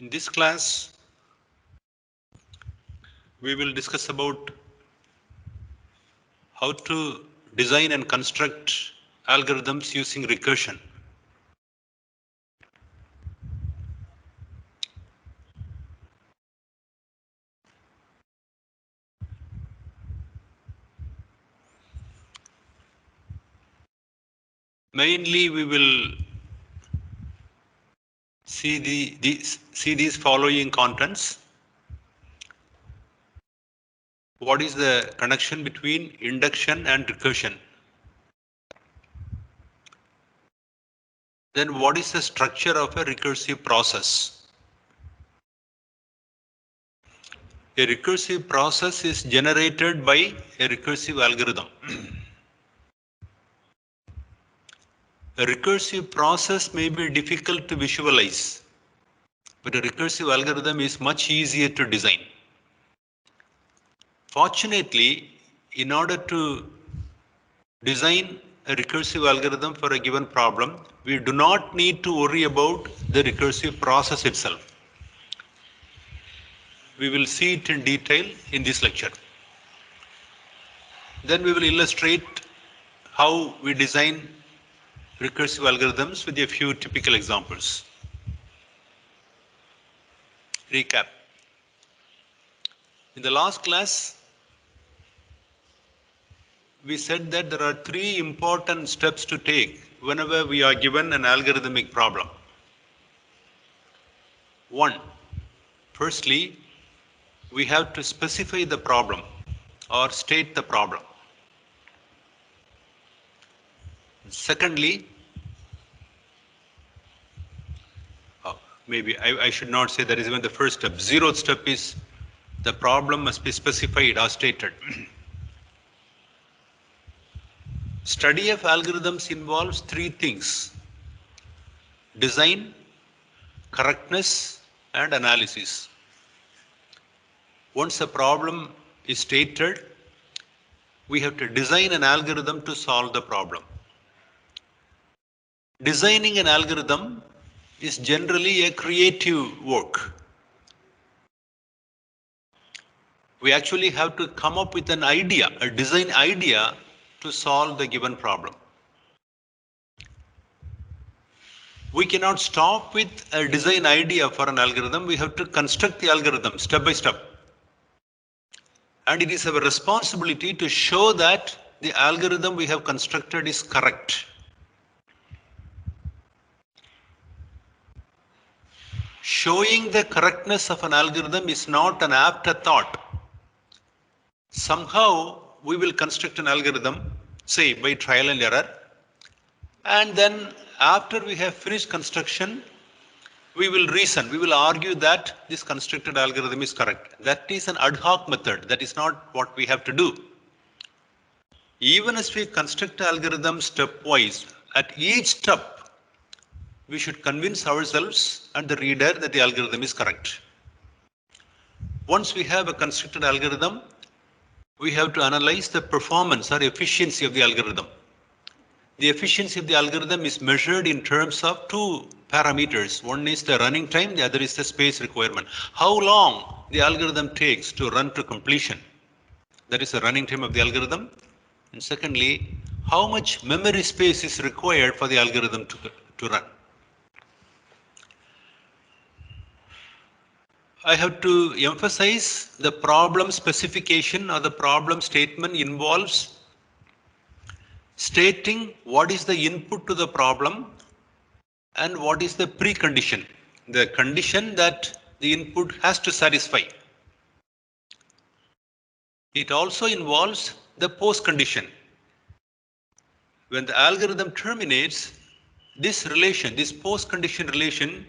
In this class, we will discuss about how to design and construct algorithms using recursion. Mainly, we will see these following contents. What is the connection between induction and recursion? Then what is the structure of a recursive process? A recursive process is generated by a recursive algorithm. A recursive process may be difficult to visualize, but a recursive algorithm is much easier to design. Fortunately, in order to design a recursive algorithm for a given problem, we do not need to worry about the recursive process itself. We will see it in detail in this lecture. Then we will illustrate how we design recursive algorithms with a few typical examples. Recap. In the last class, we said that there are three important steps to take whenever we are given an algorithmic problem. One, firstly, we have to specify the problem or state the problem. Secondly, maybe I should not say that is even the first step. Zeroth step is the problem must be specified or stated. Study of algorithms involves three things: design, correctness, and analysis. Once a problem is stated, we have to design an algorithm to solve the problem. Designing an algorithm is generally a creative work. We actually have to come up with an idea, a design idea to solve the given problem. We cannot stop with a design idea for an algorithm. We have to construct the algorithm step by step. And it is our responsibility to show that the algorithm we have constructed is correct. Showing the correctness of an algorithm is not an afterthought. Somehow we will construct an algorithm, say by trial and error, and then after we have finished construction, we will reason, we will argue that this constructed algorithm is correct. That is an ad hoc method. That is not what we have to do. Even as we construct algorithm stepwise, at each step, we should convince ourselves and the reader that the algorithm is correct. Once we have a constructed algorithm, we have to analyze the performance or efficiency of the algorithm. The efficiency of the algorithm is measured in terms of two parameters. One is the running time, the other is the space requirement. How long the algorithm takes to run to completion. That is the running time of the algorithm. And secondly, how much memory space is required for the algorithm to run. I have to emphasize the problem specification or the problem statement involves stating what is the input to the problem and what is the precondition, the condition that the input has to satisfy. It also involves the post condition. When the algorithm terminates, this relation, this post condition relation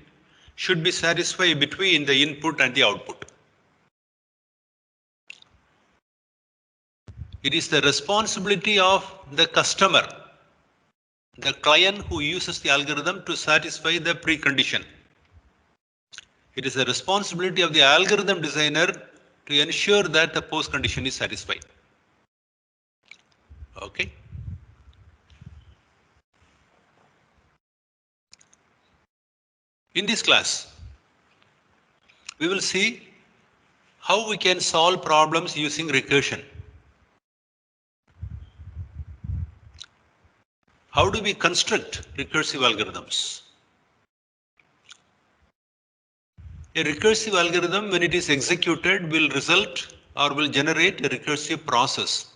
should be satisfied between the input and the output. It is the responsibility of the customer, the client who uses the algorithm to satisfy the precondition. It is the responsibility of the algorithm designer to ensure that the post condition is satisfied. Okay. In this class, we will see how we can solve problems using recursion. How do we construct recursive algorithms? A recursive algorithm, when it is executed, will result or will generate a recursive process.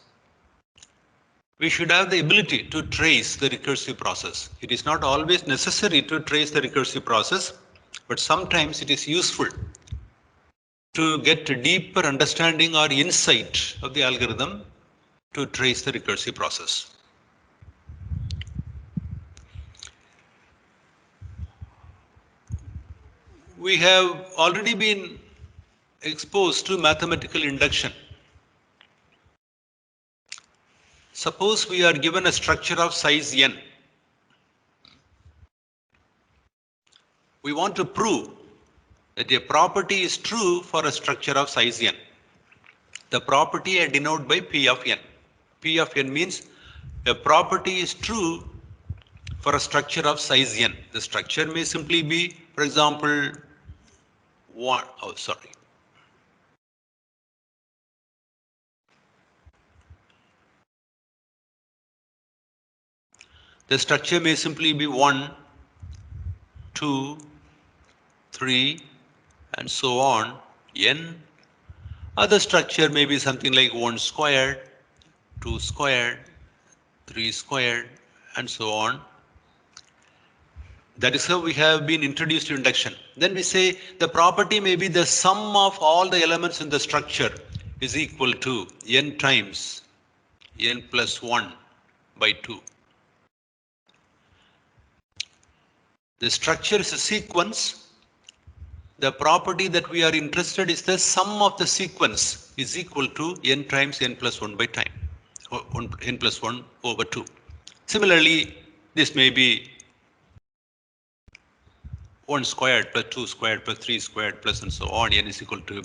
We should have the ability to trace the recursive process. It is not always necessary to trace the recursive process, but sometimes it is useful to get a deeper understanding or insight of the algorithm to trace the recursive process. We have already been exposed to mathematical induction. Suppose we are given a structure of size n. We want to prove that a property is true for a structure of size n. The property I denote by P of n. P of n means a property is true for a structure of size n. The structure may simply be, for example, The structure may simply be 1, 2, 3, and so on, n. Other structure may be something like 1 squared, 2 squared, 3 squared, and so on. That is how we have been introduced to induction. Then we say the property may be the sum of all the elements in the structure is equal to n times n plus 1 by 2. The structure is a sequence. The property that we are interested is the sum of the sequence is equal to n times n plus 1 by time, or n plus 1 over 2. Similarly, this may be 1 squared plus 2 squared plus 3 squared plus and so on, n is equal to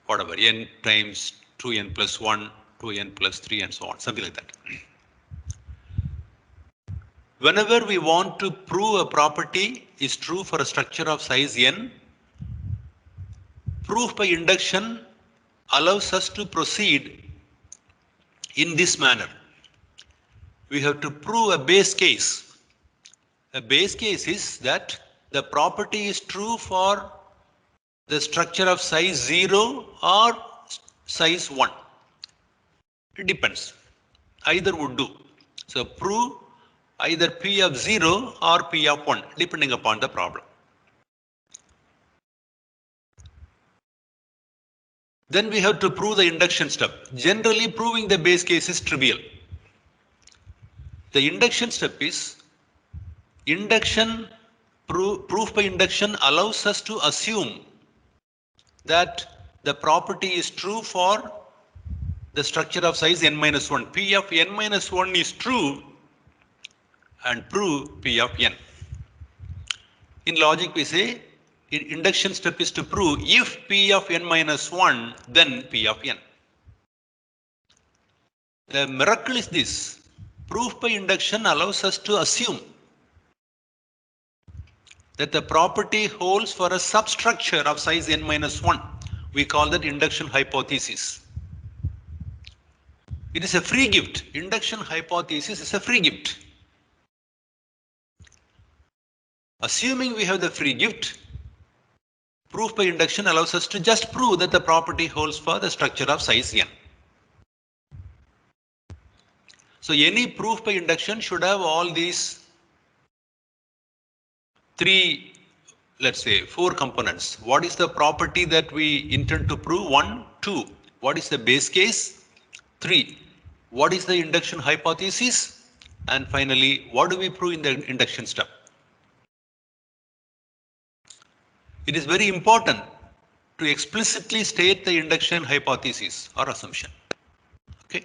whatever, n times 2n plus 1, 2n plus 3 and so on, something like that. Whenever we want to prove a property is true for a structure of size n, proof by induction allows us to proceed in this manner. We have to prove a base case. A base case is that the property is true for the structure of size 0 or size 1. It depends. Either would do. So prove either P of 0 or P of 1, depending upon the problem. Then we have to prove the induction step. Generally, proving the base case is trivial. The induction step is induction, proof by induction allows us to assume that the property is true for the structure of size n minus 1. P of n minus 1 is true and prove P of n. In logic, we say induction step is to prove if P of n minus 1, then P of n. The miracle is this. Proof by induction allows us to assume that the property holds for a substructure of size n minus 1. We call that induction hypothesis. It is a free gift. Induction hypothesis is a free gift. Assuming we have the free gift, proof by induction allows us to just prove that the property holds for the structure of size n. So any proof by induction should have all these three, let's say 4 components. What is the property that we intend to prove? 1, 2. What is the base case? 3. What is the induction hypothesis? And finally, what do we prove in the induction step? It is very important to explicitly state the induction hypothesis or assumption. Okay.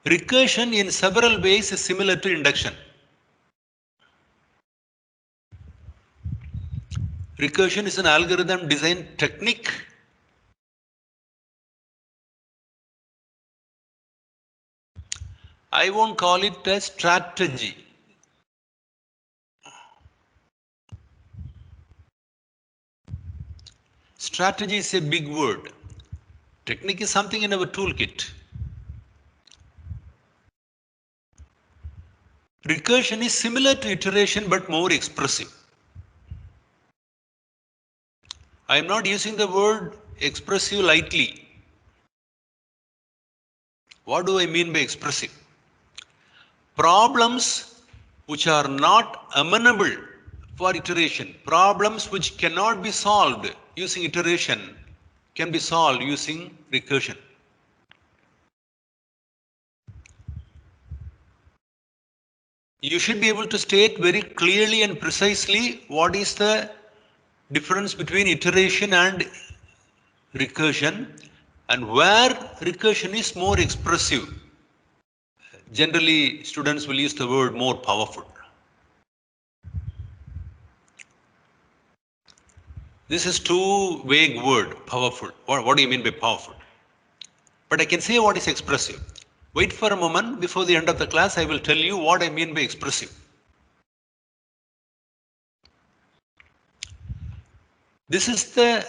Recursion in several ways is similar to induction. Recursion is an algorithm design technique I won't call it a strategy. Strategy is a big word. Technique is something in our toolkit. Recursion is similar to iteration but more expressive. I am not using the word expressive lightly. What do I mean by expressive? Problems which are not amenable for iteration, problems which cannot be solved using iteration, can be solved using recursion. You should be able to state very clearly and precisely what is the difference between iteration and recursion and where recursion is more expressive. Generally, students will use the word more powerful. This is too vague word, powerful. What do you mean by powerful? But I can say what is expressive. Wait for a moment. Before the end of the class, I will tell you what I mean by expressive. This is the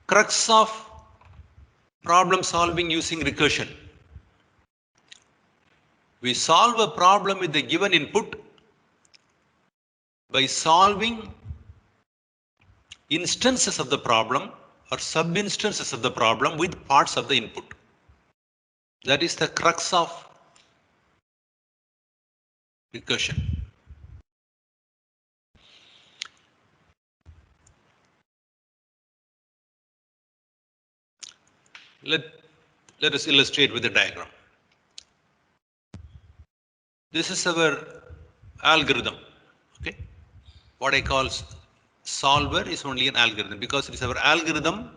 crux of problem solving using recursion. We solve a problem with a given input by solving instances of the problem or sub-instances of the problem with parts of the input. That is the crux of recursion. Let us illustrate with a diagram. This is our algorithm. Okay? What I call solver is only an algorithm because it is our algorithm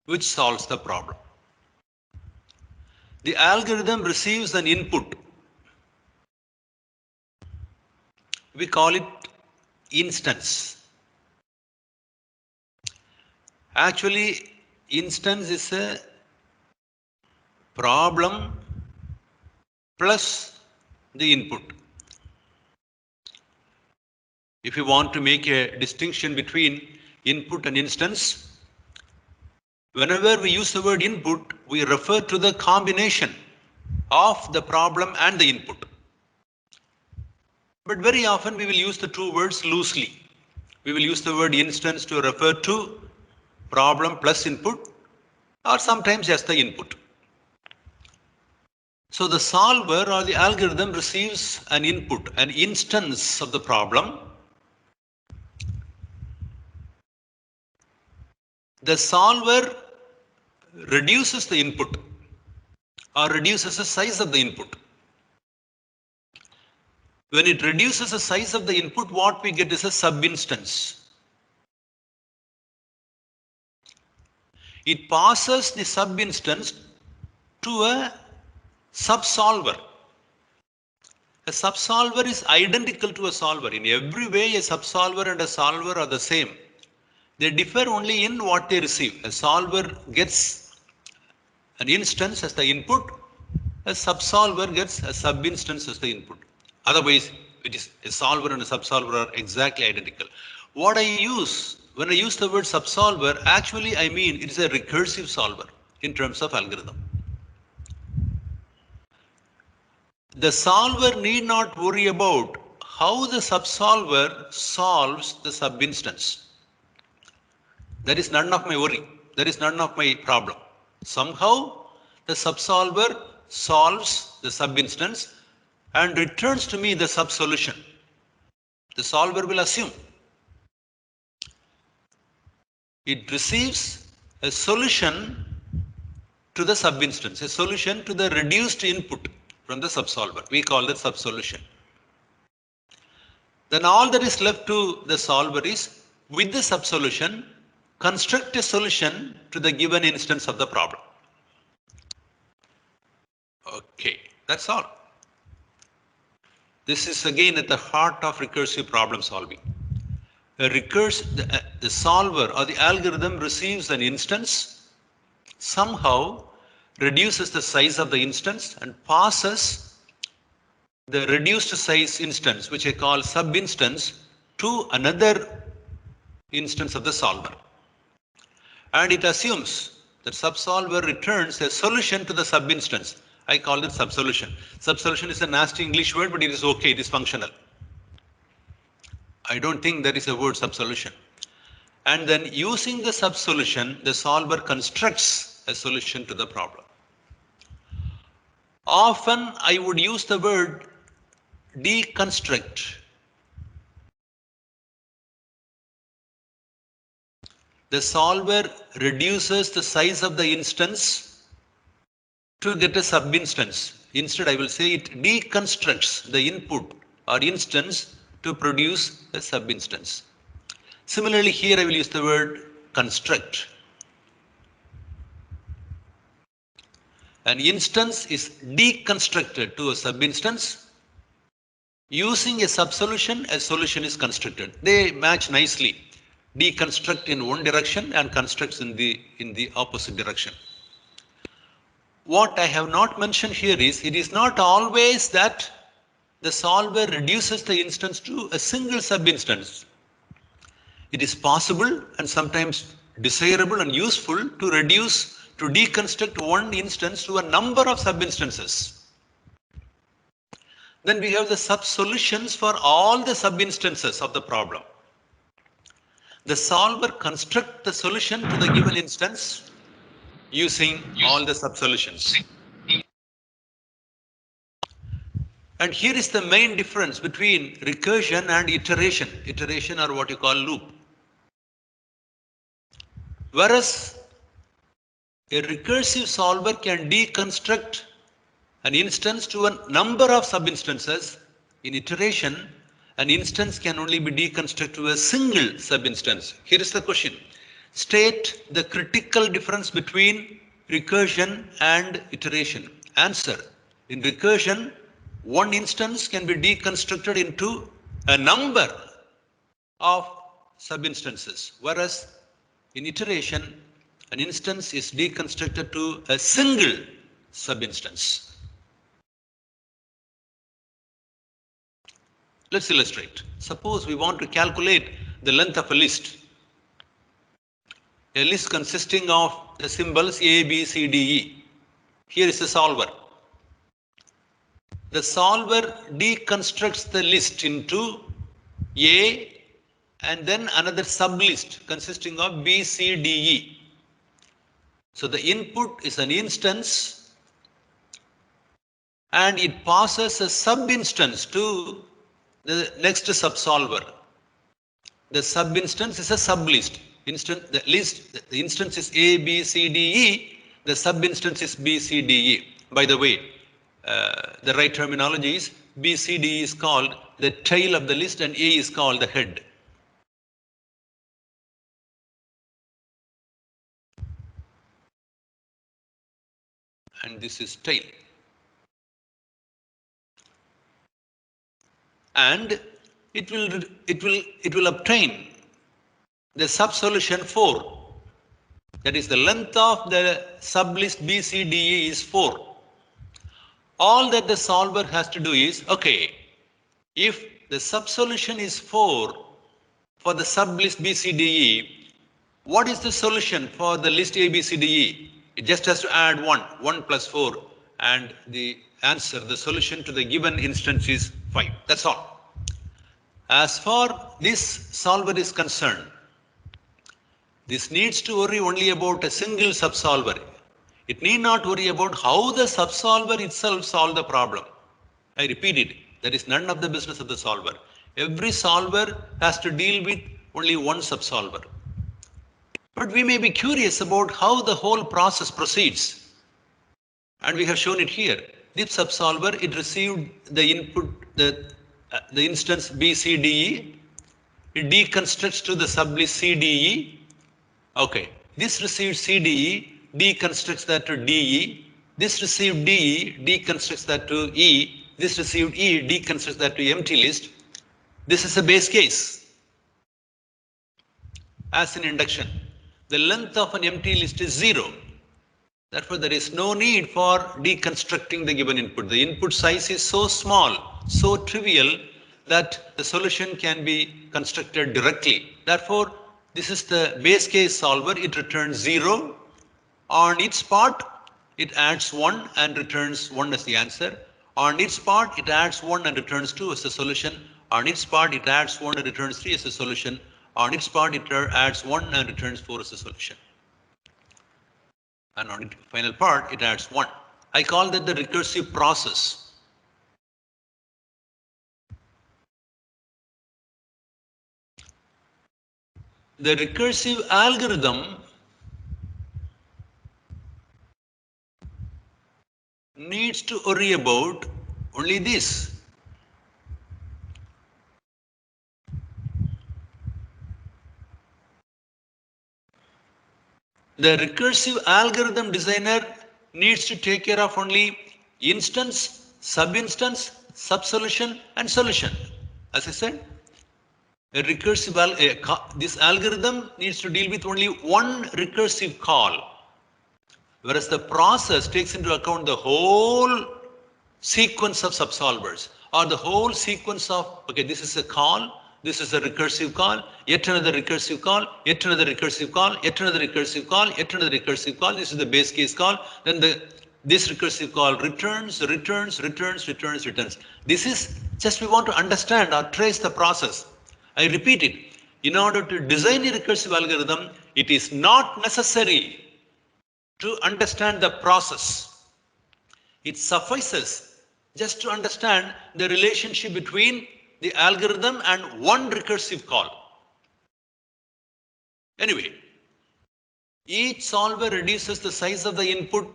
which solves the problem. The algorithm receives an input. We call it instance. Actually, instance is a problem plus the input. If you want to make a distinction between input and instance, whenever we use the word input, we refer to the combination of the problem and the input. But very often we will use the two words loosely. We will use the word instance to refer to problem plus input or sometimes just the input. So the solver or the algorithm receives an input, an instance of the problem. The solver reduces the input or reduces the size of the input. When it reduces the size of the input, what we get is a sub-instance. It passes the sub-instance to a sub-solver. A sub-solver is identical to a solver. In every way, a sub-solver and a solver are the same. They differ only in what they receive. A solver gets an instance as the input. A sub-solver gets a sub-instance as the input. Otherwise, it is a solver and a sub-solver are exactly identical. What I use, when I use the word sub-solver, actually I mean it is a recursive solver in terms of algorithm. The solver need not worry about how the sub-solver solves the sub-instance. That is none of my worry. That is none of my problem. Somehow, the sub-solver solves the sub-instance and returns to me the sub-solution. The solver will assume it receives a solution to the sub-instance, a solution to the reduced input from the sub-solver. We call that sub-solution. Then all that is left to the solver is, with the sub-solution, construct a solution to the given instance of the problem. Okay, that's all. This is again at the heart of recursive problem solving. The solver or the algorithm receives an instance, somehow reduces the size of the instance and passes the reduced size instance, which I call sub-instance, to another instance of the solver. And it assumes that subsolver returns a solution to the sub-instance. I call it subsolution. Subsolution is a nasty English word, but it is okay, it is functional. I don't think there is a word subsolution. And then using the subsolution, the solver constructs a solution to the problem. Often I would use the word deconstruct. The solver reduces the size of the instance to get a sub-instance. Instead, I will say it deconstructs the input or instance to produce a sub-instance. Similarly, here I will use the word construct. An instance is deconstructed to a sub-instance. Using a subsolution, a solution is constructed. They match nicely. Deconstruct in one direction and constructs in the opposite direction. What I have not mentioned here is, it is not always that the solver reduces the instance to a single sub-instance. It is possible and sometimes desirable and useful to deconstruct one instance to a number of sub-instances. Then we have the sub-solutions for all the sub-instances of the problem. The solver constructs the solution to the given instance using all the sub-solutions. And here is the main difference between recursion and iteration. Iteration, or what you call loop. Whereas a recursive solver can deconstruct an instance to a number of sub-instances. In iteration, an instance can only be deconstructed to a single sub-instance. Here is the question. State the critical difference between recursion and iteration. Answer. In recursion, one instance can be deconstructed into a number of sub-instances, whereas in iteration, an instance is deconstructed to a single sub-instance. Let's illustrate. Suppose we want to calculate the length of a list. A list consisting of the symbols A, B, C, D, E. Here is the solver. The solver deconstructs the list into A and then another sublist consisting of B, C, D, E. So the input is an instance and it passes a sub-instance to the next subsolver. The sub-instance is a sublist. The instance is A, B, C, D, E. The sub-instance is B, C, D, E. By the way, the right terminology is B, C, D is called the tail of the list and A is called the head. And this is tail. And it will obtain the subsolution 4. That is, the length of the sublist B, C, D, E is 4. All that the solver has to do is, okay, if the subsolution is 4 for the sublist B, C, D, E, what is the solution for the list A, B, C, D, E? It just has to add 1, 1 plus 4, and the answer, the solution to the given instance is 5. That's all. As far this solver is concerned, this needs to worry only about a single subsolver. It need not worry about how the subsolver itself solved the problem. I repeat it, that is none of the business of the solver. Every solver has to deal with only one subsolver. But we may be curious about how the whole process proceeds. And we have shown it here. This subsolver, it received the input, the instance B, C, D, E. It deconstructs to the sublist C, D, E. Okay, this received C, D, E. Deconstructs that to DE. This received DE, deconstructs that to E. This received E, deconstructs that to empty list. This is a base case. As in induction, the length of an empty list is 0. Therefore, there is no need for deconstructing the given input. The input size is so small, so trivial that the solution can be constructed directly. Therefore, this is the base case solver. It returns 0. On its part, it adds 1 and returns 1 as the answer. On its part, it adds 1 and returns 2 as the solution. On its part, it adds 1 and returns 3 as the solution. On its part, it adds 1 and returns 4 as the solution. And on its final part, it adds 1. I call that the recursive process. The recursive algorithm needs to worry about only this. The recursive algorithm designer needs to take care of only instance, sub-instance, sub-solution, and solution. As I said, this algorithm needs to deal with only one recursive call, whereas the process takes into account the whole sequence of subsolvers, or the whole sequence of, okay, this is a call, this is a recursive call, yet another recursive call, yet another recursive call, yet another recursive call, yet another recursive call. This is the base case call. Then this recursive call returns. This is just we want to understand or trace the process. I repeat it. In order to design a recursive algorithm, it is not necessary to understand the process. It suffices just to understand the relationship between the algorithm and one recursive call. Anyway, each solver reduces the size of the input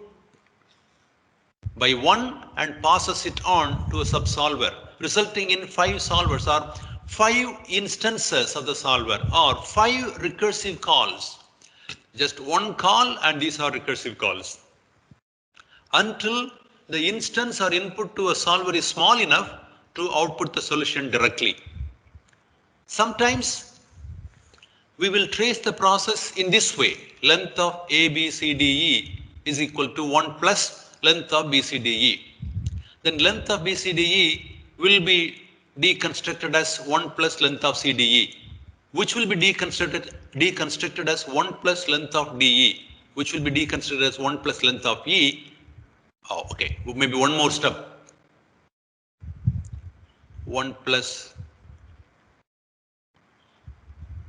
by 1 and passes it on to a subsolver, resulting in 5 solvers or 5 instances of the solver or 5 recursive calls. Just one call, and these are recursive calls. Until the instance or input to a solver is small enough to output the solution directly. Sometimes we will trace the process in this way. Length of A, B, C, D, E is equal to 1 plus length of B, C, D, E. Then length of B, C, D, E will be deconstructed as 1 plus length of C, D, E, which will be deconstructed as 1 plus length of D, E, which will be deconstructed as 1 plus length of E. Oh, okay, maybe one more step. 1 plus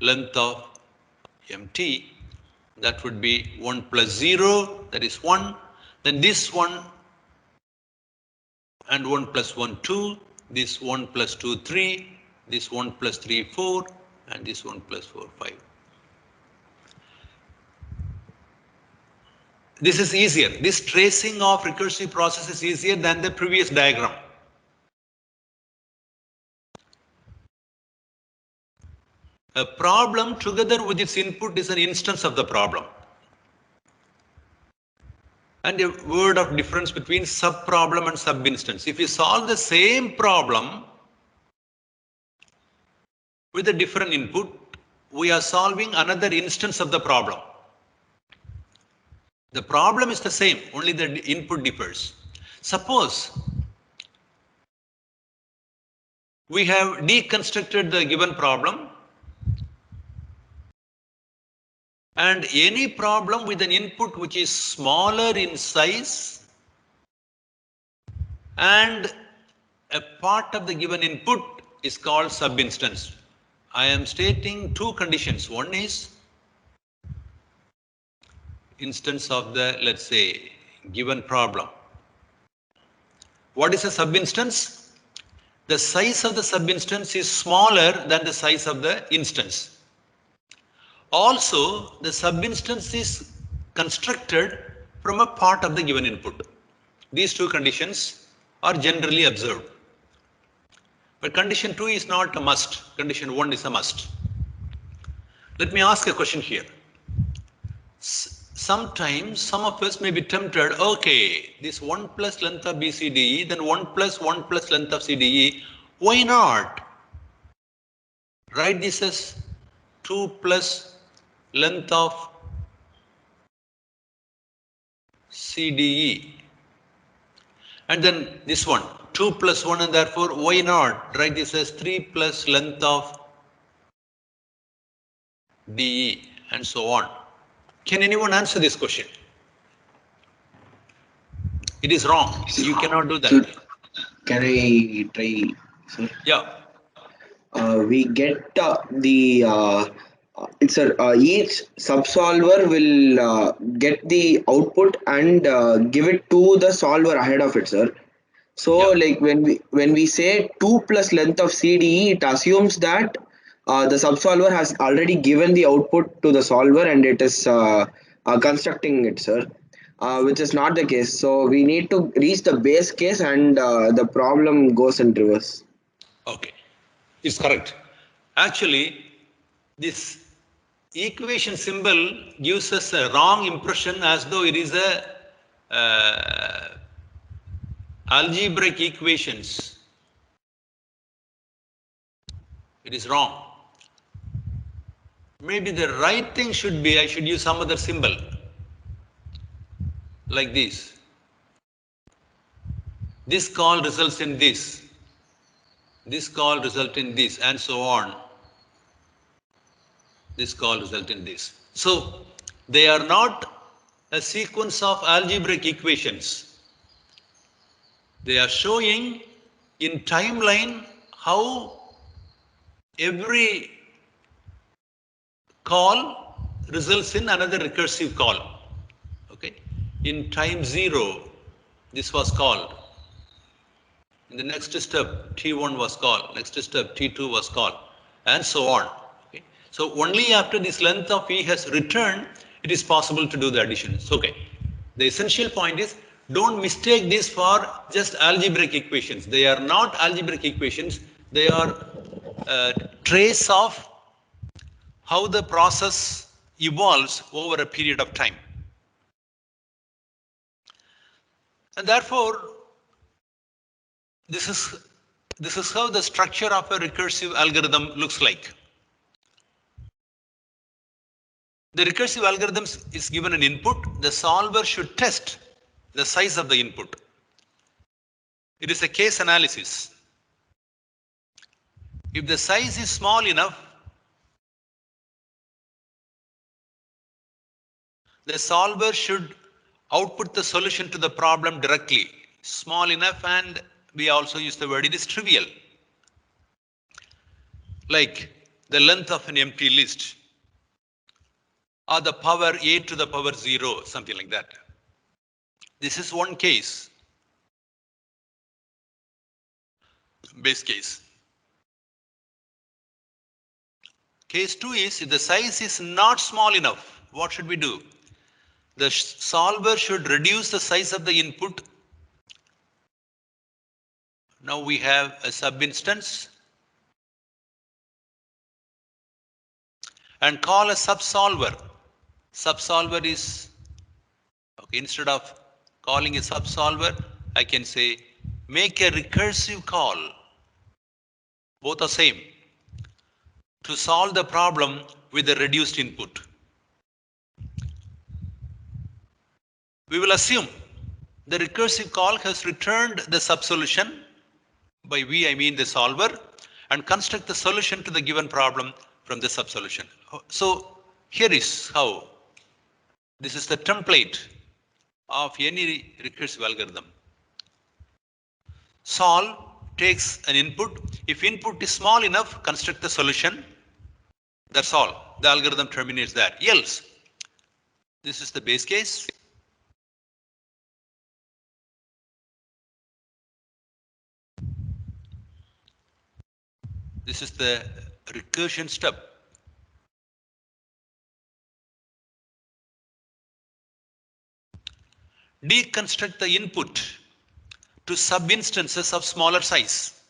length of MT, that would be 1 plus 0, that is 1. Then this one and 1 plus 1, 2. This 1 plus 2, 3. This 1 plus 3, 4. And this 1 plus 4, 5. This is easier. This tracing of recursive process is easier than the previous diagram. A problem together with its input is an instance of the problem. And a word of difference between sub-problem and sub-instance. If you solve the same problem with a different input, we are solving another instance of the problem. The problem is the same, only the input differs. Suppose we have deconstructed the given problem, and any problem with an input which is smaller in size and a part of the given input is called sub-instance. I am stating two conditions. One is instance of the, let's say, given problem. What is a sub-instance? The size of the sub-instance is smaller than the size of the instance. Also, the sub-instance is constructed from a part of the given input. These two conditions are generally observed. But condition 2 is not a must. Condition 1 is a must. Let me ask a question here. Sometimes some of us may be tempted, okay, this 1 plus length of BCDE, then 1 plus length of CDE. Why not write this as 2 plus length of CDE, and then this one 2 plus 1 and therefore why not write this as 3 plus length of DE and so on. Can anyone answer this question? It is wrong. You cannot do So that. can I try, sir? Yeah. We get it's a each subsolver will get the output and give it to the solver ahead of it, sir. So Yeah. like when we say 2 plus length of CDE, it assumes that the subsolver has already given the output to the solver and it is constructing it, sir. Which is not the case. So we need to reach the base case and the problem goes in reverse. Okay. It's correct. Actually, this equation symbol gives us a wrong impression as though it is a algebraic equations. It is wrong. Maybe the right thing should be I should use some other symbol like this. This call results in this. This call results in this and so on. This call results in this. So they are not a sequence of algebraic equations. They are showing in timeline how every call results in another recursive call. Okay. In time 0, this was called. In the next step, T1 was called. Next step, T2 was called, and so on. Okay. So only after this length of E has returned, it is possible to do the additions. Okay. The essential point is don't mistake this for just algebraic equations. They are not algebraic equations. They are trace of how the process evolves over a period of time. And therefore, this is how the structure of a recursive algorithm looks like. The recursive algorithm is given an input. The solver should test the size of the input. It is a case analysis. If the size is small enough, the solver should output the solution to the problem directly. Small enough, and we also use the word it is trivial. Like the length of an empty list or the power a to the power 0, something like that. This is one case, base case. Case 2 is if the size is not small enough, what should we do? The solver should reduce the size of the input. Now we have a sub-instance and call a subsolver. Subsolver is, okay, instead of calling a subsolver, I can say make a recursive call. Both are same. To solve the problem with the reduced input. We will assume the recursive call has returned the subsolution. By we, I mean the solver, and construct the solution to the given problem from the subsolution. So here is how. This is the template of any recursive algorithm. Solve takes an input. If input is small enough, construct the solution. That's all. The algorithm terminates that. Else, this is the base case. This is the recursion step. Deconstruct the input to sub-instances of smaller size.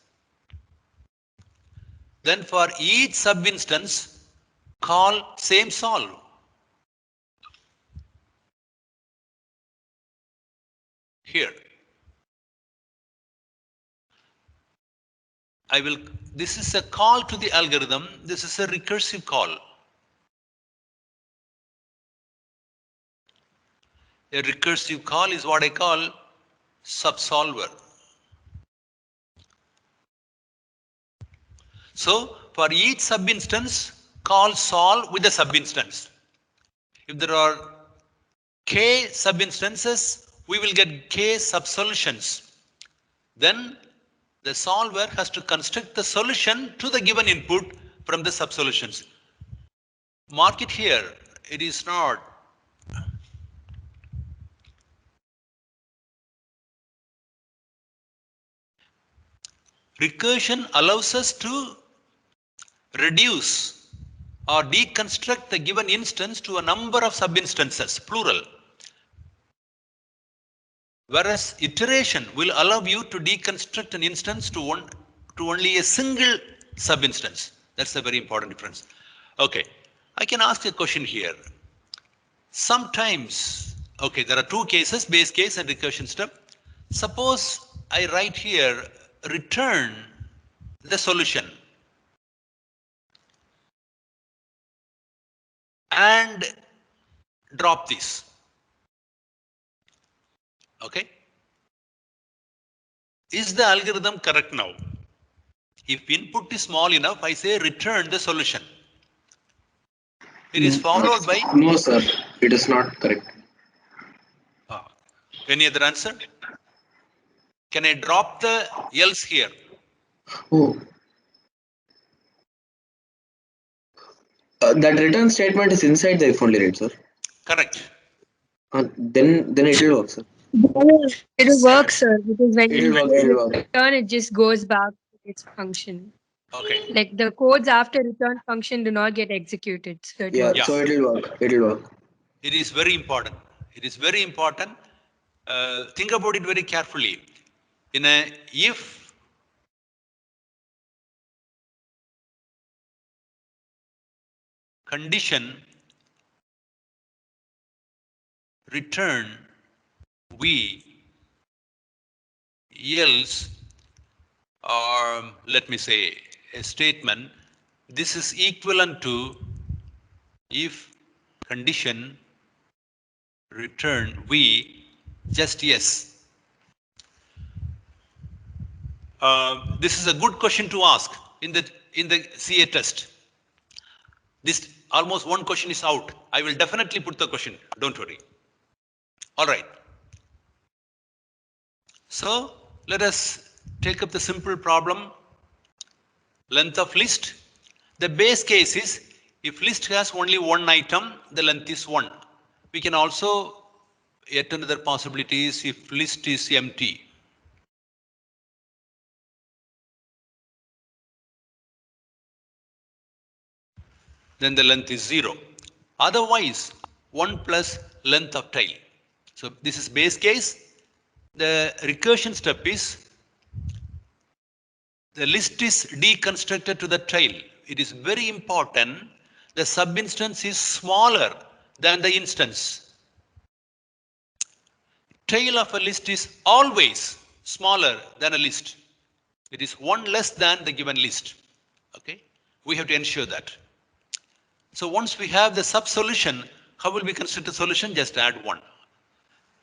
Then for each sub-instance, call same solve. Here. This is a call to the algorithm. This is a recursive call. A recursive call is what I call subsolver. So for each subinstance, call solve with the subinstance. If there are k subinstances, we will get k subsolutions. Then the solver has to construct the solution to the given input from the subsolutions. Mark it here. It is not. Recursion allows us to reduce or deconstruct the given instance to a number of subinstances, plural. Whereas iteration will allow you to deconstruct an instance to only a single subinstance. That's a very important difference. Okay, I can ask a question here. Sometimes, okay, there are two cases, base case and recursion step. Suppose I write here, return the solution and drop this. Okay, is the algorithm correct now? If input is small enough, I say return the solution. It is followed by No, sir, it is not correct. ah, any other answer? Can I drop the else here? Oh, that return statement is inside the if only, right, sir? Correct. Then it will work, sir. It'll work, sir, because when It will you work. say It will work. return, it just goes back to its function. Okay. Like the codes after return function do not get executed, so it Yeah, Yeah. works. so it will work. It will work. It is very important. It is very important. Think about it very carefully. In a if condition, return we else, or let me say a statement, this is equivalent to if condition return we just yes. This is a good question to ask in the CA test. This almost one question is out. I will definitely put the question. Don't worry. All right. So let us take up the simple problem. Length of list. The base case is if list has only one item, the length is 1. We can also, yet another possibility is if list is empty. Then the length is 0. Otherwise, 1 plus length of tail. So this is base case. The recursion step is the list is deconstructed to the tail. It is very important. The subinstance is smaller than the instance. Tail of a list is always smaller than a list. It is one less than the given list. Okay, we have to ensure that. So once we have the sub solution, how will we construct the solution? Just add 1.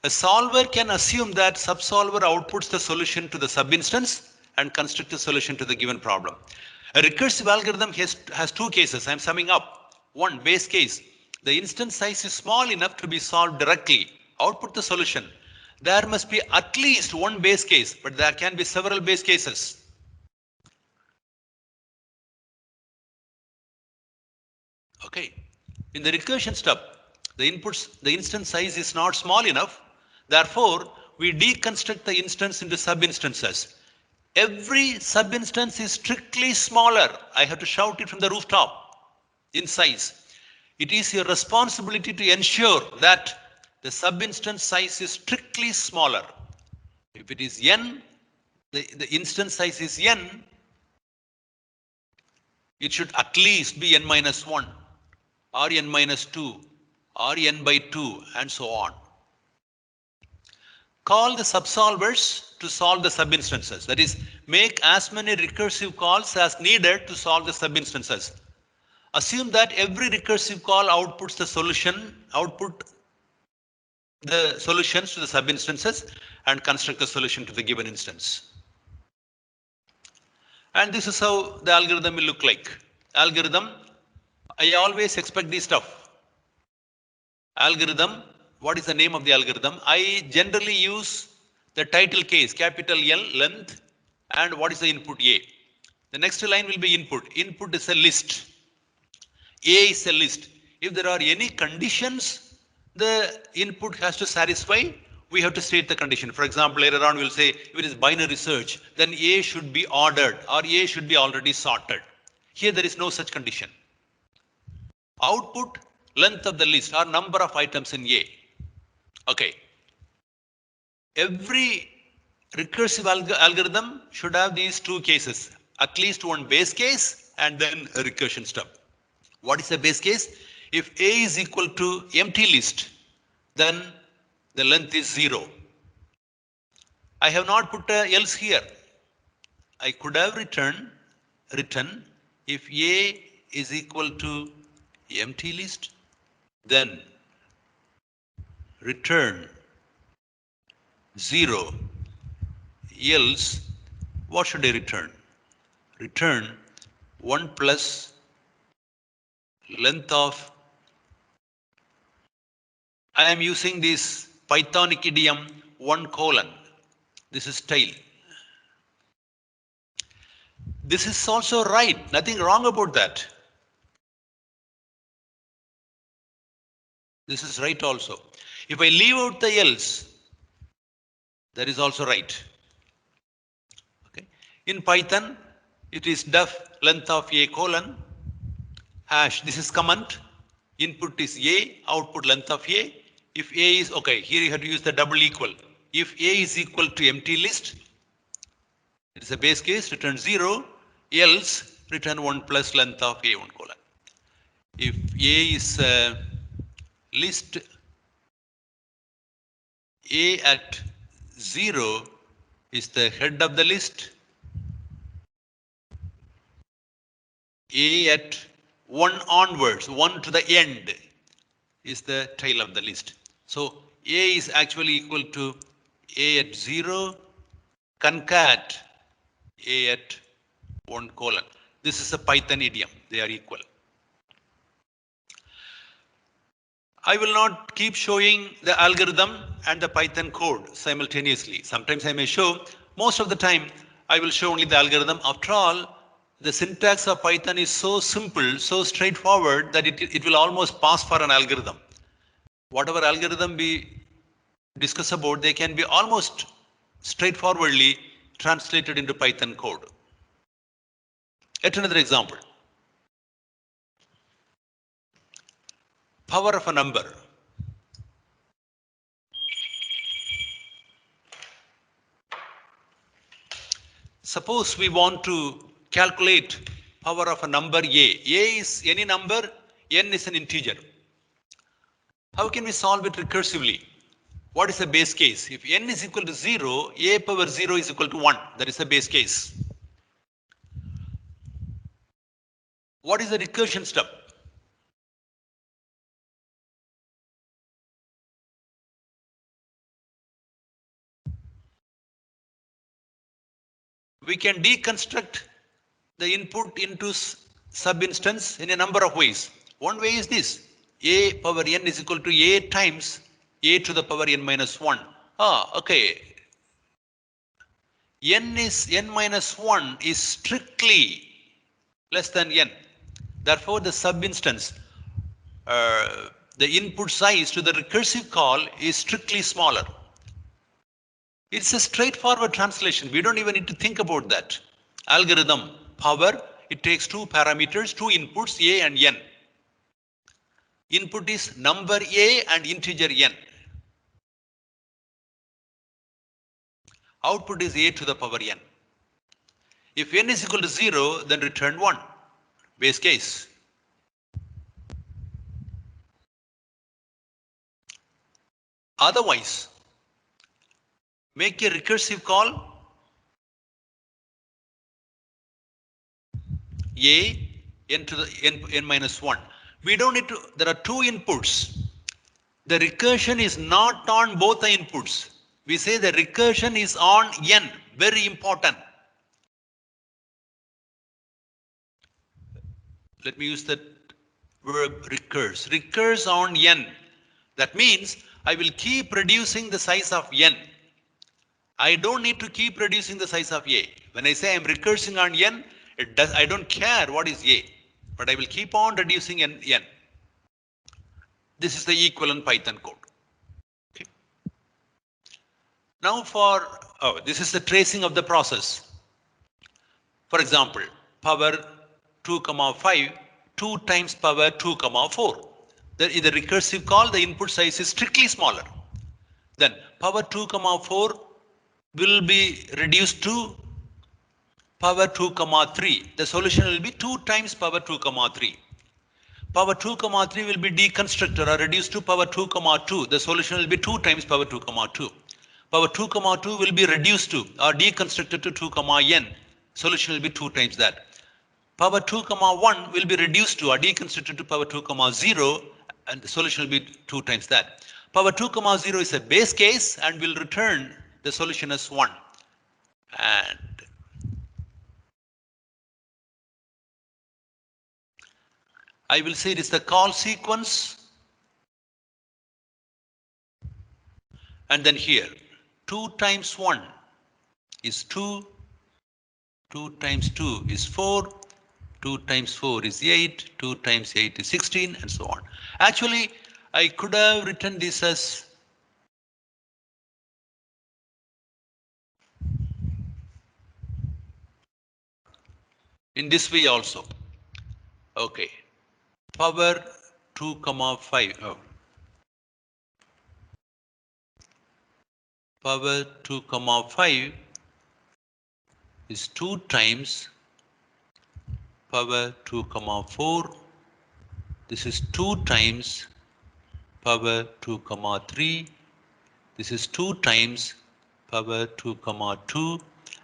A solver can assume that subsolver outputs the solution to the subinstance and construct a solution to the given problem. A recursive algorithm has two cases. I'm summing up. One, base case. The instance size is small enough to be solved directly. Output the solution. There must be at least one base case, but there can be several base cases. Okay. In the recursion step, the instance size is not small enough. Therefore, we deconstruct the instance into subinstances. Every subinstance is strictly smaller. I have to shout it from the rooftop in size. It is your responsibility to ensure that the subinstance size is strictly smaller. If it is n, the instance size is n, it should at least be n minus 1 or n minus 2 or n by 2 and so on. Call the subsolvers to solve the subinstances. That is, make as many recursive calls as needed to solve the subinstances. Assume that every recursive call outputs the solutions to the subinstances and construct the solution to the given instance. And this is how the algorithm will look like. Algorithm, I always expect this stuff. Algorithm, what is the name of the algorithm? I generally use the title case, capital L, length, and what is the input A. The next line will be input. Input is a list. A is a list. If there are any conditions the input has to satisfy, we have to state the condition. For example, later on we'll say if it is binary search, then A should be ordered or A should be already sorted. Here there is no such condition. Output, length of the list or number of items in A. Okay. Every recursive algorithm should have these two cases, at least one base case and then a recursion step. What is the base case? If A is equal to empty list, then the length is 0. I have not put else here. I could have written if A is equal to empty list, then return 0. Else, what should I return? Return 1 plus length of, I am using this Pythonic idiom 1 colon. This is tail. This is also right, nothing wrong about that. This is right also. If I leave out the else, that is also right. Okay. In Python, it is def length of A colon hash. This is comment. Input is A, output length of A. If A is, okay, here you have to use the double equal. If A is equal to empty list, it is a base case, return 0, else return 1 plus length of A1 colon. If A is list A at 0 is the head of the list, A at 1 onwards, 1 to the end is the tail of the list. So A is actually equal to A at 0 concat A at 1 colon. This is a Python idiom. They are equal. I will not keep showing the algorithm and the Python code simultaneously. Sometimes I may show. Most of the time, I will show only the algorithm. After all, the syntax of Python is so simple, so straightforward that it will almost pass for an algorithm. Whatever algorithm we discuss about, they can be almost straightforwardly translated into Python code. Yet another example. Power of a number. Suppose we want to calculate power of a number A. A is any number, N is an integer. How can we solve it recursively? What is the base case? If N is equal to 0, A power 0 is equal to 1. That is the base case. What is the recursion step? We can deconstruct the input into sub-instance in a number of ways. One way is this. A power N is equal to A times A to the power N minus 1. Okay. N minus 1 is strictly less than N. Therefore, the sub-instance, the input size to the recursive call is strictly smaller. It's a straightforward translation. We don't even need to think about that. Algorithm, power, it takes two parameters, two inputs, A and N. Input is number A and integer N. Output is A to the power N. If N is equal to 0, then return 1. Base case. Otherwise, make a recursive call A N to the N minus 1. We don't need to, there are two inputs. The recursion is not on both the inputs. We say the recursion is on N, very important. let me use that verb recurse. Recurse on n. That means I will keep reducing the size of n. I don't need to keep reducing the size of a. When I say I'm recursing on n, I don't care what is a, but I will keep on reducing n. This is the equivalent Python code. Okay. Now this is the tracing of the process. For example, power 2, 5, 2 times power 2, 4. In the recursive call, the input size is strictly smaller. Then power 2, 4 will be reduced to power 2, 3. The solution will be 2 times power 2, 3. Power 2, 3 will be deconstructed or reduced to power 2, 2. The solution will be 2 times power 2, 2. Power 2, 2 will be reduced to or deconstructed to 2, n. Solution will be 2 times that. Power 2, 1 will be reduced to or deconstructed to power 2, 0, and the solution will be 2 times that. Power 2, 0 is a base case and will return the solution as 1. And I will say it is the call sequence. And then here, 2 times 1 is 2, 2 times 2 is 4, 2 times 4 is 8, 2 times 8 is 16, and so on. Actually, I could have written this as in this way also. Okay. Power 2, 5. Oh. Power 2, 5 is 2 times power 2, 4. This is 2 times power 2, 3. This is 2 times power 2, 2,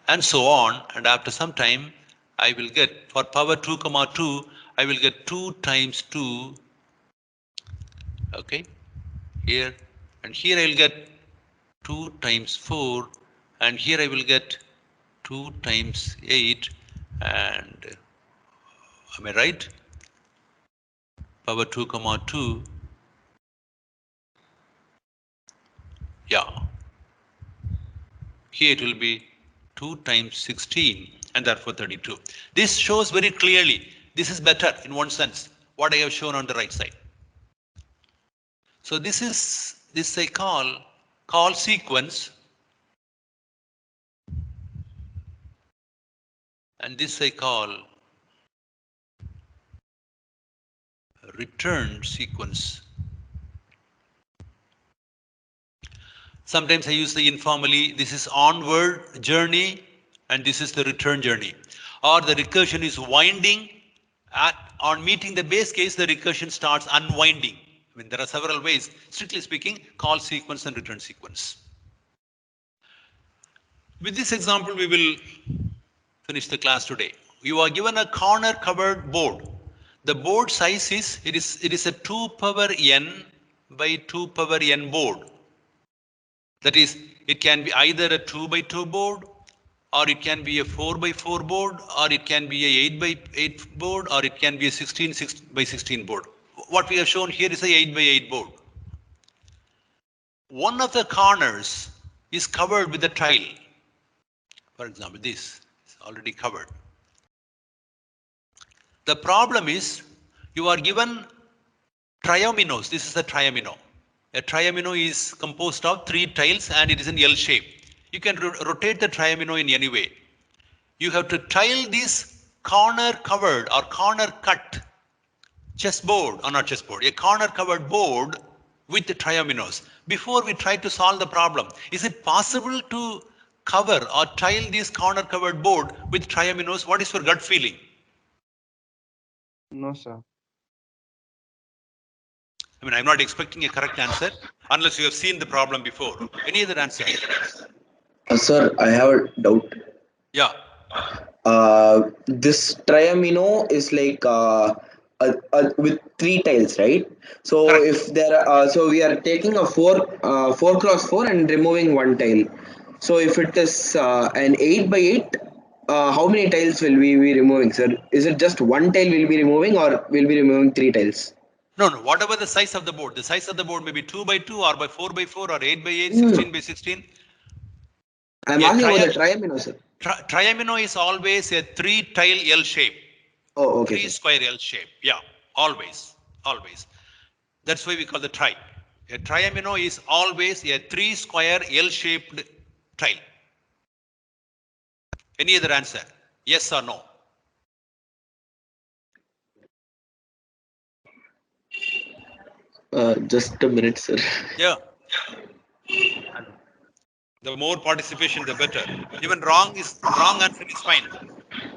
and so on. And after some time, I will get, for power 2, 2, I will get 2 times 2, okay, here. And here I will get 2 times 4, and here I will get 2 times 8, and am I right? Power 2, 2, yeah. Here it will be 2 times 16 and therefore 32. This shows very clearly, this is better in one sense, what I have shown on the right side. So this I call sequence, and this I call return sequence. Sometimes I use the informally, this is onward journey and this is the return journey. Or the recursion is winding, on meeting the base case, the recursion starts unwinding. I mean, there are several ways, strictly speaking, call sequence and return sequence. With this example, we will finish the class today. You are given a corner covered board. The board size is, it is a 2 power n by 2 power n board. That is, it can be either a 2 by 2 board, or it can be a 4 by 4 board, or it can be a 8 by 8 board, or it can be a 16 by 16 board. What we have shown here is a 8 by 8 board. One of the corners is covered with a tile. For example, this is already covered. The problem is you are given triaminos. This is a triamino. A triamino is composed of 3 tiles and it is in L shape. You can rotate the triamino in any way. You have to tile this corner covered or corner cut chessboard, or not chessboard, a corner covered board with the triaminos. Before we try to solve the problem, is it possible to cover or tile this corner covered board with triaminos? What is your gut feeling? No, sir. I mean, I'm not expecting a correct answer unless you have seen the problem before. Any other answer? Sir, I have a doubt. Yeah. This triamino is like with 3 tiles, right? So Correct. if there, so we are taking a 4 cross 4 and removing 1 tile. So if it is an 8 by 8, how many tiles will we be removing, sir? Is it just one tile we'll be removing, or we'll be removing 3 tiles? No, no, whatever the size of the board. The size of the board may be 2 by 2 or by 4 by 4 or 8 by 8, 16 by 16. I'm A asking about the triamino, sir. triamino is always a 3-tile L shape. Oh, okay, 3 sir. square L shape. Yeah, always, always. That's why we call the tri. A triamino is always a 3 square L shaped tile. Any other answer? Yes or no? Just a minute, sir. Yeah. And the more participation, the better. Even wrong answer is fine.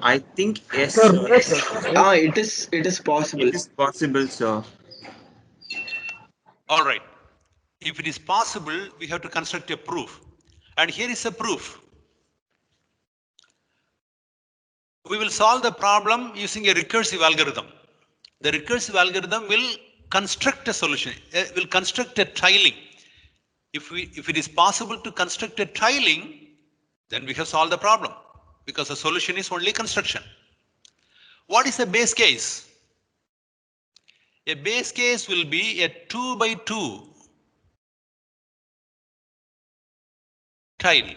I think yes, Sir, sir. both answers. It is possible. It is possible, sir. All right. If it is possible, we have to construct a proof. And here is a proof. We will solve the problem using a recursive algorithm. The recursive algorithm will construct a solution, will construct a tiling. If it is possible to construct a tiling, then we have solved the problem because the solution is only construction. What is a base case? A base case will be a 2 by 2 tile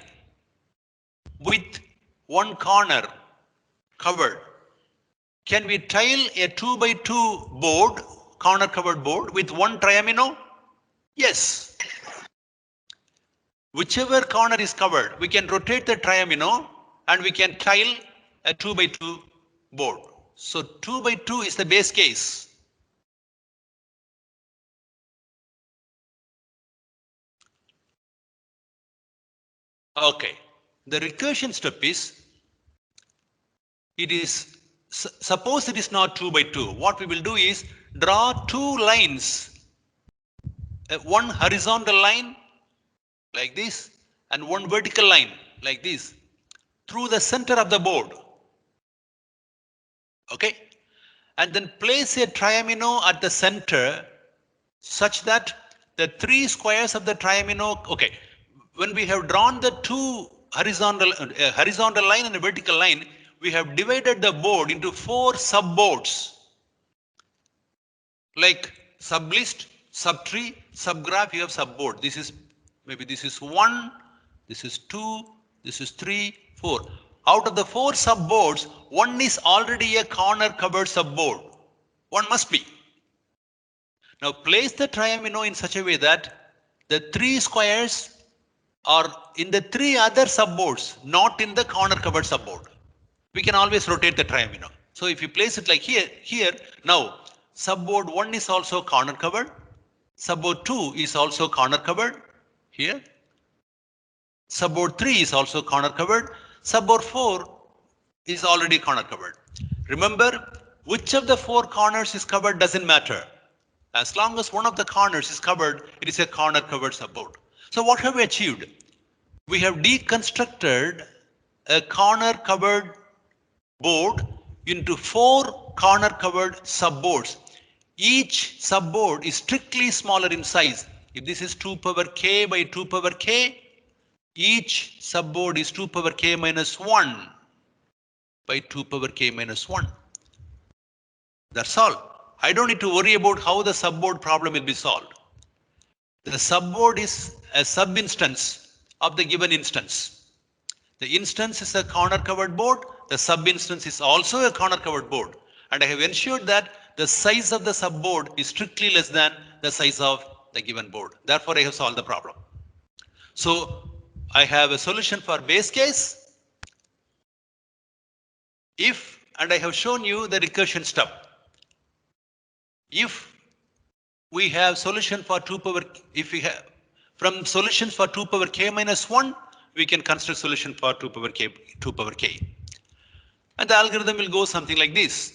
with one corner covered. Can we tile a 2 by 2 board, corner covered board with one triamino? Yes. Whichever corner is covered, we can rotate the triamino and we can tile a 2 by 2 board. So 2 by 2 is the base case. Okay. The recursion step is, suppose it is not 2 by 2. What we will do is draw 2 lines, one horizontal line like this and one vertical line like this through the center of the board. Okay. And then place a triamino at the center such that the 3 squares of the triamino, okay, when we have drawn the two horizontal line and a vertical line, we have divided the board into 4 sub-boards like sublist, subtree, subgraph. You have subboard. This is 1, this is 2, this is 3, 4. Out of the 4 subboards, one is already a corner covered subboard. One must be. Now place the triamino in such a way that the 3 squares are in the 3 other subboards, not in the corner covered subboard. We can always rotate the triamino. So if you place it like here, now subboard 1 is also corner covered, subboard 2 is also corner covered here, subboard 3 is also corner covered, subboard 4 is already corner covered. Remember, which of the 4 corners is covered doesn't matter. As long as one of the corners is covered, it is a corner covered subboard. So what have we achieved? We have deconstructed a corner covered board into 4 corner covered subboards. Each subboard is strictly smaller in size. If this is 2 power k by 2 power k, each subboard is 2 power k minus 1 by 2 power k minus 1. That's all. I don't need to worry about how the subboard problem will be solved. The subboard is a sub-instance of the given instance. The instance is a corner covered board. The sub-instance is also a corner covered board. And I have ensured that the size of the subboard is strictly less than the size of the given board. Therefore, I have solved the problem. So I have a solution for base case. And I have shown you the recursion step. If we have solution for 2 power, if we have from solutions for 2 power k minus 1, we can construct solution for 2 power k. And the algorithm will go something like this.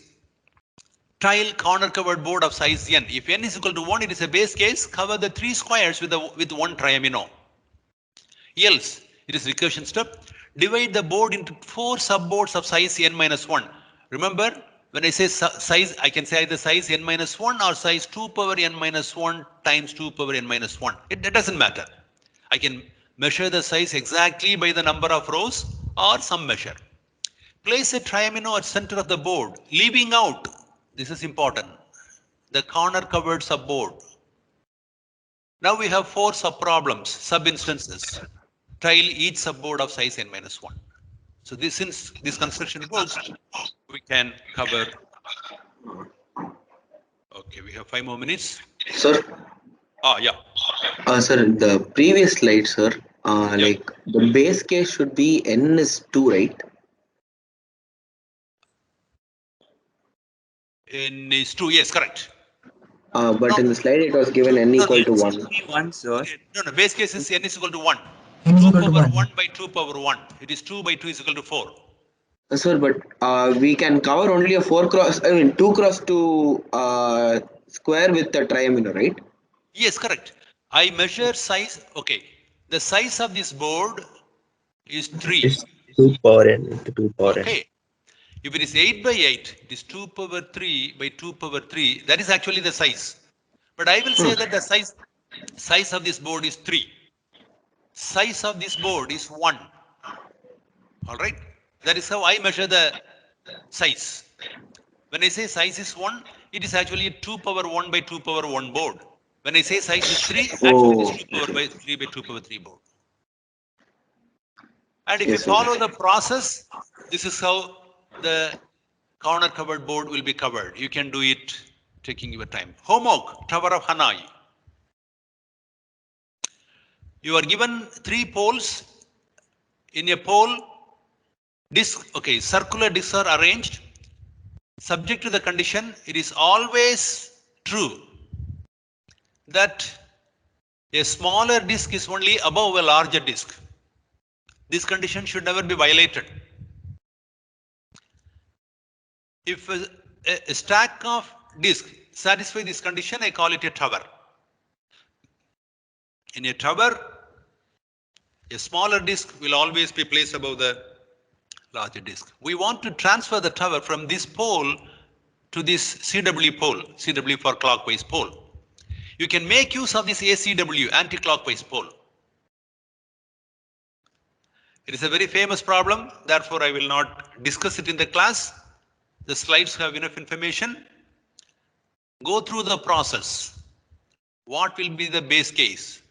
Tile corner covered board of size n. If n is equal to 1, it is a base case. Cover the 3 squares with one triamino. Else, it is recursion step. Divide the board into 4 subboards of size n minus 1. Remember, when I say size, I can say either size n minus 1 or size 2 power n minus 1 times 2 power n minus 1. It doesn't matter. I can measure the size exactly by the number of rows or some measure. Place a triamino at center of the board, leaving out, this is important, the corner covered subboard. Now we have 4 subproblems, sub-instances. Tile each subboard of size n minus 1. So this, since this construction holds, we can cover. Okay, we have 5 more minutes. Sir, Yeah. sir, the previous slide, sir, Yeah. like the base case should be n is 2, right? N is 2, yes, correct. But No, in the slide it was given n no, equal to It 1. should be one, sir. no, base case is n is equal to 1. N is 2 equal to power 1. 1 by 2 power 1. It is 2 by 2 is equal to 4. Sir, but we can cover only a 4 cross, 2 cross 2 square with the triamino, right? Yes, correct. I measure size. Okay. The size of this board is 3. It's 2 power n into 2 power n. Okay. If it is 8 by 8, it is 2 power 3 by 2 power 3. That is actually the size. But I will say that the size of this board is 3. Size of this board is 1. All right. That is how I measure the size. When I say size is 1, it is actually a 2 power 1 by 2 power 1 board. When I say size is 3, actually it is 2 power by 3 by 2 power 3 board. And if Yes, you sir. follow the process, this is how the corner covered board will be covered. You can do it taking your time. Homework, Tower of Hanai. You are given 3 poles. In a pole, disc, okay, circular discs are arranged. Subject to the condition, it is always true that a smaller disc is only above a larger disc. This condition should never be violated. If a stack of discs satisfy this condition, I call it a tower. In a tower, a smaller disc will always be placed above the larger disc. We want to transfer the tower from this pole to this CW pole, CW for clockwise pole. You can make use of this ACW, anti-clockwise pole. It is a very famous problem, therefore I will not discuss it in the class. The slides have enough information. Go through the process. What will be the base case?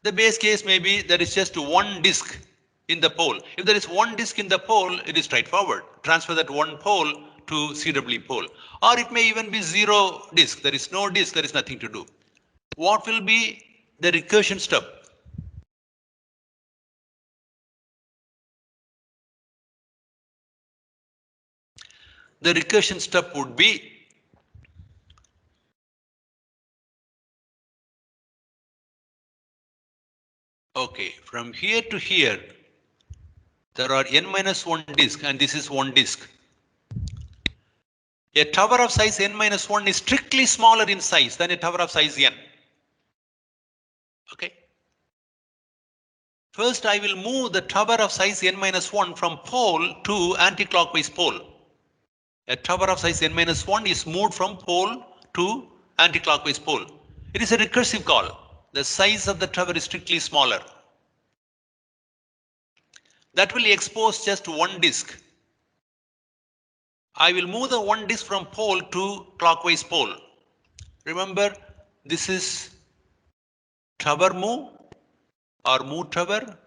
The base case may be there is just one disk in the pole. If there is one disk in the pole, it is straightforward. Transfer that one pole to CW pole. Or it may even be 0 disk. There is no disk, there is nothing to do. What will be the recursion step? The recursion step would be okay, from here to here, there are n minus 1 disk and this is one disk. A tower of size n minus 1 is strictly smaller in size than a tower of size n. Okay. First, I will move the tower of size n minus 1 from pole to anti-clockwise pole. A tower of size n minus 1 is moved from pole to anti-clockwise pole. It is a recursive call. The size of the tower is strictly smaller. That will expose just one disk. I will move the one disk from pole to clockwise pole. Remember, this is tower move or move tower.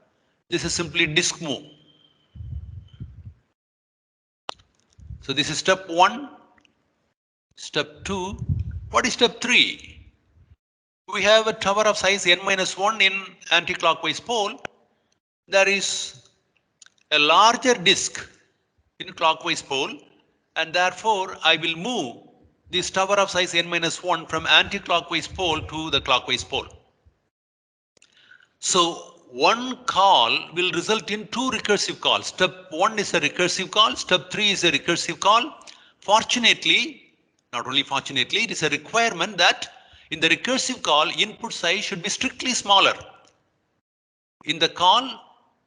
This is simply disk move. So this is step 1, step 2. What is step 3? We have a tower of size n minus 1 in anti-clockwise pole. There is a larger disk in clockwise pole, and therefore I will move this tower of size n minus 1 from anti-clockwise pole to the clockwise pole. So one call will result in 2 recursive calls. Step 1 is a recursive call. Step 3 is a recursive call. Fortunately, not only fortunately, it is a requirement that in the recursive call, input size should be strictly smaller. In the call,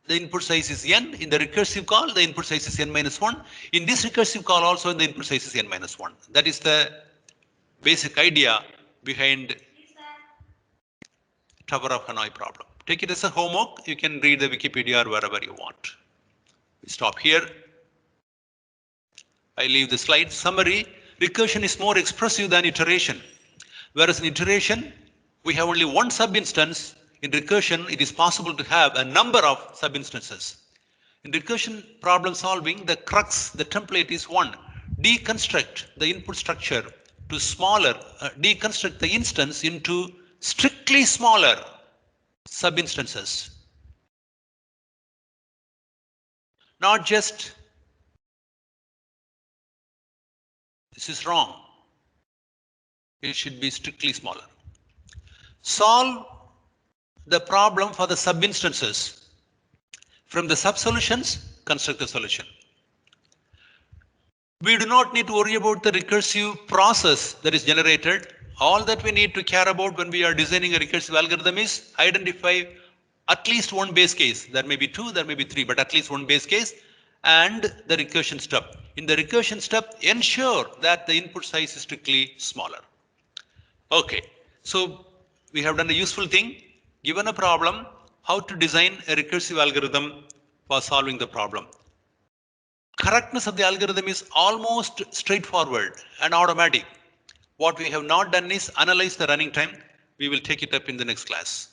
the input size is n. In the recursive call, the input size is n minus 1. In this recursive call also, the input size is n minus 1. That is the basic idea behind Tower of Hanoi problem. Take it as a homework. You can read the Wikipedia or wherever you want. We stop here. I leave the slide. Summary. Recursion is more expressive than iteration. Whereas in iteration, we have only one subinstance. In recursion, it is possible to have a number of subinstances. In recursion problem solving, the crux, the template is one. Deconstruct the input structure to smaller, deconstruct the instance into strictly smaller subinstances. Not just, this is wrong. It should be strictly smaller. Solve the problem for the subinstances. From the sub-solutions, construct the solution. We do not need to worry about the recursive process that is generated. All that we need to care about when we are designing a recursive algorithm is identify at least one base case. There may be two, there may be three, but at least one base case and the recursion step. In the recursion step, ensure that the input size is strictly smaller. Okay, so we have done a useful thing. Given a problem, how to design a recursive algorithm for solving the problem. Correctness of the algorithm is almost straightforward and automatic. What we have not done is analyze the running time. We will take it up in the next class.